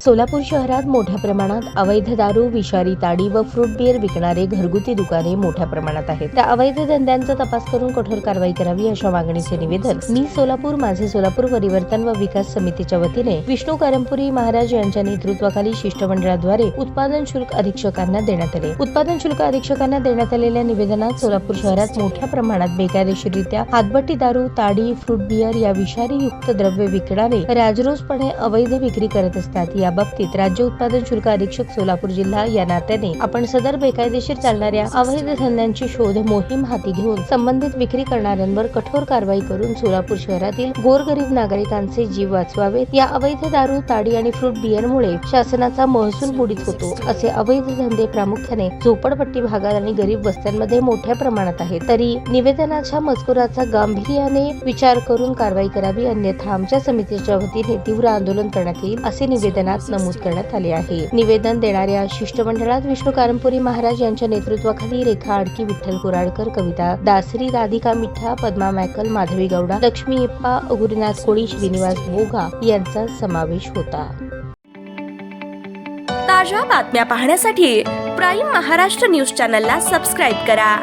सोलापूर शहरात मोठ्या प्रमाणात अवैध दारू, विषारी ताडी व फ्रूट बियर विकणारे घरगुती दुकाने मोठ्या प्रमाणात आहेत. त्या अवैध धंद्यांचा तपास करून कठोर कारवाई करावी अशा मागणीचे निवेदन मी सोलापूर माझे सोलापूर परिवर्तन व विकास समितीच्या वतीने विष्णू कारंपुरी महाराज यांच्या नेतृत्वाखाली शिष्टमंडळाद्वारे उत्पादन शुल्क अधीक्षकांना देण्यात आले. उत्पादन शुल्क अधीक्षकांना देण्यात आलेल्या निवेदनात सोलापूर शहरात मोठ्या प्रमाणात बेकायदेशीररित्या हातभट्टी दारू, ताडी, फ्रूट बियर या विषारी युक्त द्रव्य विकणारे राजरोसपणे अवैध विक्री करत असतात. या बाबतीत राज्य उत्पादन शुल्क अधीक्षक सोलापूर जिल्हा या नात्याने आपण सदर बेकायदेशीर चालणाऱ्या अवैध धंद्यांची शोध मोहीम हाती घेऊन संबंधित विक्री करणाऱ्यांवर कठोर कारवाई करून सोलापूर शहरातील गोरगरीब नागरिकांचे जीव वाचवावेत. या अवैध दारू, ताडी आणि फ्रूट बियरमुळे शासनाचा महसूल बुडीत होतो. असे अवैध धंदे प्रामुख्याने झोपडपट्टी भागात आणि गरीब वस्त्यांमध्ये मोठ्या प्रमाणात आहेत. तरी निवेदनाच्या मजकुराचा गांभीर्याने विचार करून कारवाई करावी, अन्यथा आमच्या समितीच्या वतीने तीव्र आंदोलन करण्यात येईल असे निवेदनात नमूद करण्यात आले आहे. निवेदन देणाऱ्या शिष्टमंडळात विष्णू कारंपुरी महाराज यांच्या नेतृत्वाखाली रेखा आडकी, विठ्ठल कुराडकर, कविता दासरी, राधिका मिठ्ठा, पद्मा मॅकल, माधवी गौडा, लक्ष्मी इप्पा, गुरुनाथ कोळी, श्रीनिवास भोगा यांचा समावेश होता. ताज्या बातम्या पाहण्यासाठी प्राईम महाराष्ट्र न्यूज चॅनलला सबस्क्राईब करा.